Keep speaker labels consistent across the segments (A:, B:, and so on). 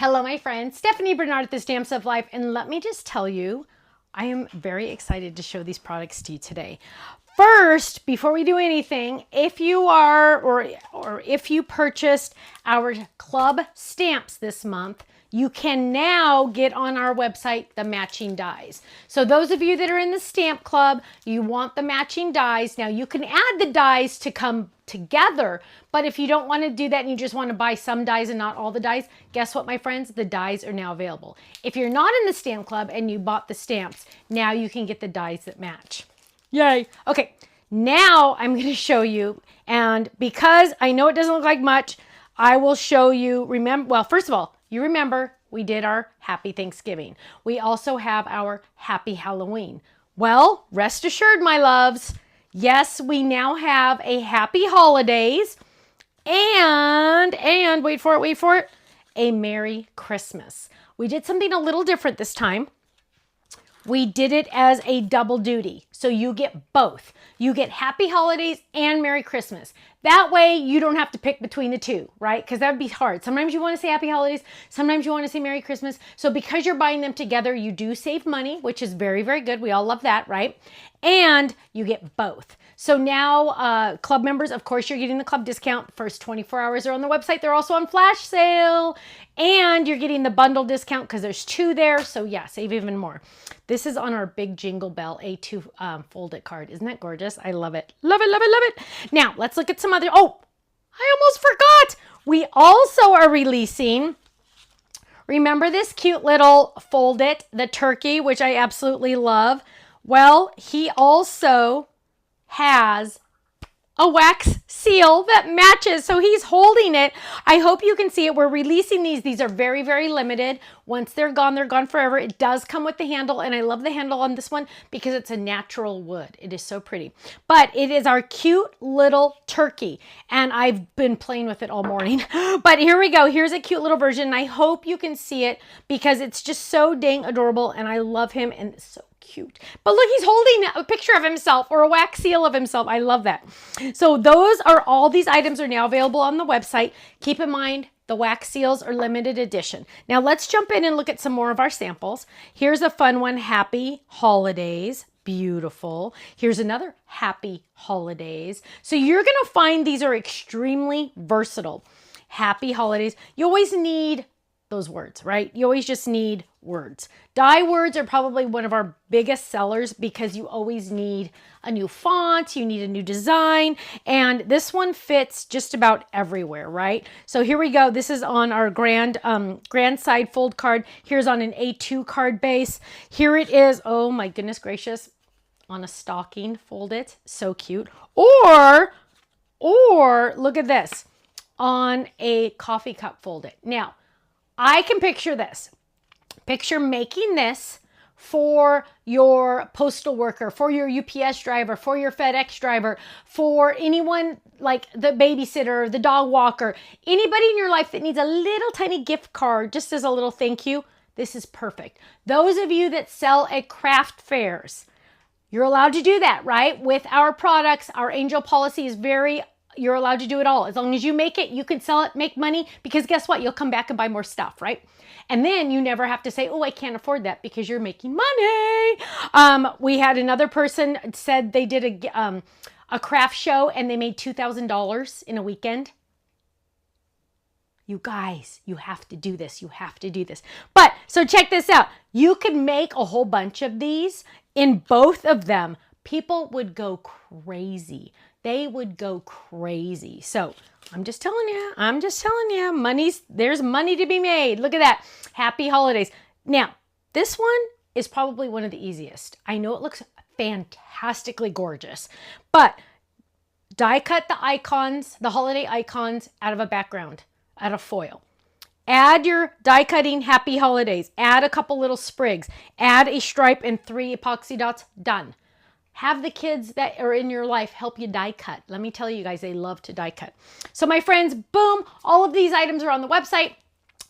A: Hello, my friend. Stephanie Bernard at the Stamps of Life. And let me just tell you, I am very excited to show these products to you today. First, before we do anything, if you are or if you purchased our club stamps this month, you can now get on our website the matching dies. So those of you that are in the stamp club, you want the matching dies. Now you can add the dies to come together, but if you don't want to do that and you just want to buy some dies and not all the dies, guess what, my friends? The dies are now available. If you're not in the stamp club and you bought the stamps, now you can get the dies that match. Yay. Okay, now I'm going to show you, and because I know it doesn't look like much, I will show you. Well, first of all, you remember we did our Happy Thanksgiving. We also have our Happy Halloween. Well, rest assured, my loves, yes, we now have a Happy Holidays and wait for it, a Merry Christmas. We did something a little different this time. We did it as a double duty. So you get both. You get Happy Holidays and Merry Christmas. That way you don't have to pick between the two, right? Because that would be hard. Sometimes you want to say Happy Holidays. Sometimes you want to say Merry Christmas. So because you're buying them together, you do save money, which is very, very good. We all love that, right? And you get both. So now club members, of course, you're getting the club discount. First 24 hours are on the website. They're also on flash sale. And you're getting the bundle discount because there's two there. So yeah, save even more. This is on our big Jingle Bell A2 fold-it card. Isn't that gorgeous? I love it. Love it, love it, love it. Now, let's look at some other. Oh, I almost forgot. We also are releasing, remember this cute little fold-it, the turkey, which I absolutely love. Well, he also has a wax seal that matches. So he's holding it. I hope you can see it. We're releasing these. These are very, very limited. Once they're gone forever. It does come with the handle, and I love the handle on this one because it's a natural wood. It is so pretty. But it is our cute little turkey, and I've been playing with it all morning. But here we go. Here's a cute little version, and I hope you can see it because it's just so dang adorable, and I love him, and it's so cute. But look, he's holding a picture of himself or a wax seal of himself. I love that. So those are all these items are now available on the website. Keep in mind, the wax seals are limited edition. Now let's jump in and look at some more of our samples. Here's a fun one, Happy Holidays. Beautiful. Here's another Happy Holidays. So you're going to find these are extremely versatile. Happy Holidays. You always need those words, right? You always just need words. Die words are probably one of our biggest sellers because you always need a new font, you need a new design, and this one fits just about everywhere, right? So here we go. This is on our grand side fold card. Here's on an A2 card base. Here it is. Oh my goodness gracious. On a stocking, fold it. So cute. Or look at this. On a coffee cup, fold it. Now, I can picture this. Picture making this for your postal worker, for your UPS driver, for your FedEx driver, for anyone like the babysitter, the dog walker, anybody in your life that needs a little tiny gift card just as a little thank you. This is perfect. Those of you that sell at craft fairs, you're allowed to do that, right? With our products, our angel policy is you're allowed to do it all. As long as you make it, you can sell it, make money, because guess what? You'll come back and buy more stuff, right? And then you never have to say, oh, I can't afford that because you're making money. We had another person said they did a craft show and they made $2,000 in a weekend. You guys, you have to do this. You have to do this. But so check this out. You could make a whole bunch of these in both of them. People would go crazy. They would go crazy. So I'm just telling you, there's money to be made. Look at that. Happy Holidays. Now, this one is probably one of the easiest. I know it looks fantastically gorgeous, but die cut the icons, the holiday icons out of a background, out of foil. Add your die cutting Happy Holidays. Add a couple little sprigs. Add a stripe and 3 epoxy dots. Done. Have the kids that are in your life help you die cut. Let me tell you guys, they love to die cut. So my friends, boom, all of these items are on the website.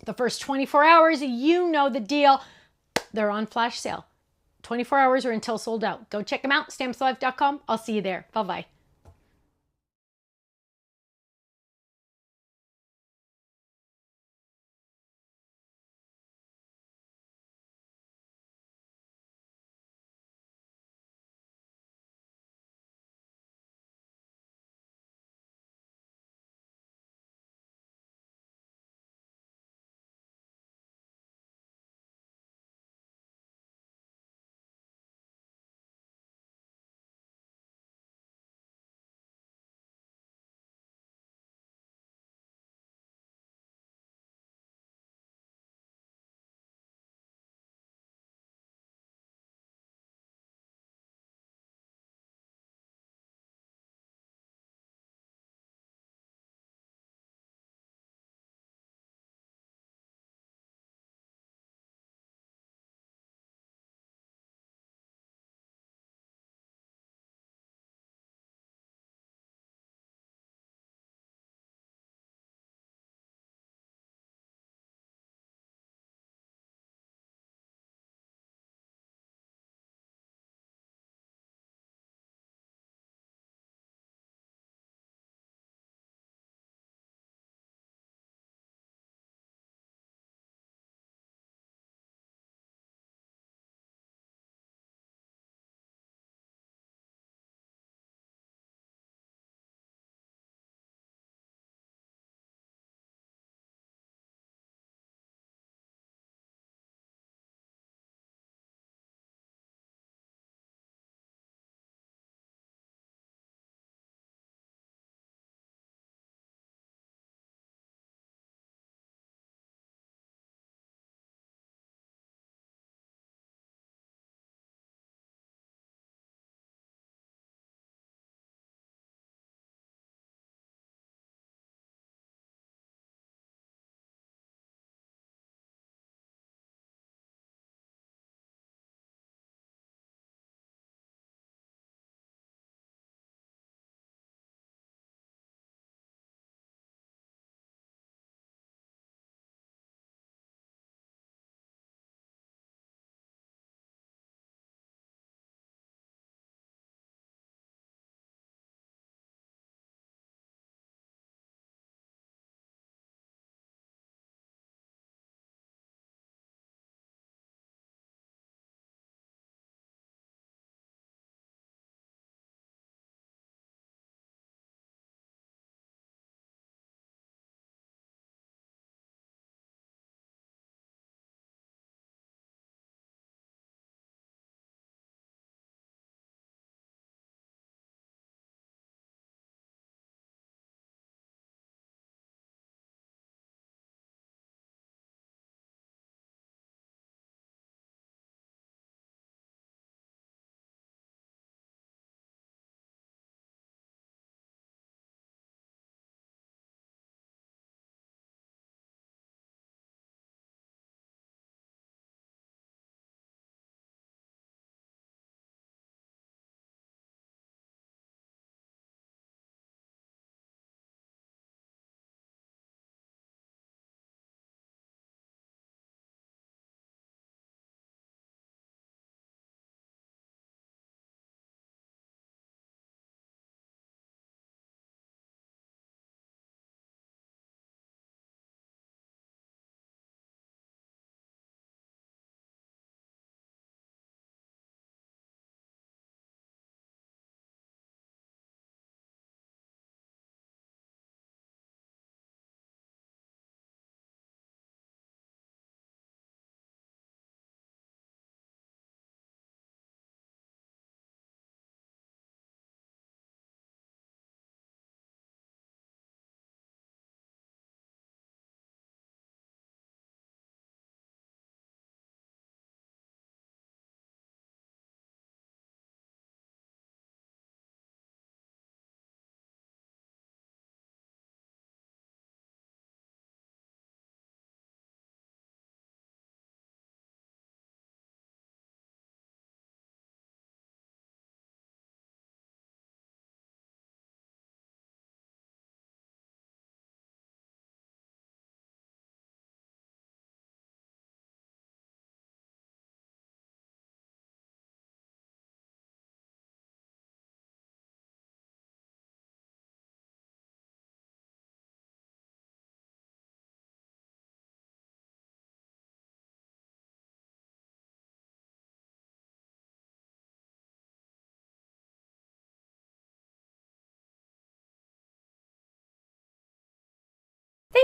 A: The first 24 hours, you know the deal. They're on flash sale. 24 hours or until sold out. Go check them out, stampslife.com. I'll see you there. Bye-bye.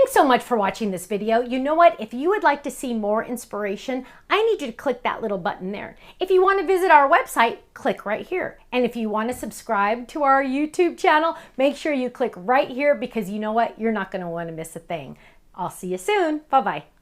A: Thanks so much for watching this video. You know what? If you would like to see more inspiration, I need you to click that little button there. If you want to visit our website, click right here. And if you want to subscribe to our YouTube channel, make sure you click right here because you know what? You're not going to want to miss a thing. I'll see you soon. Bye-bye.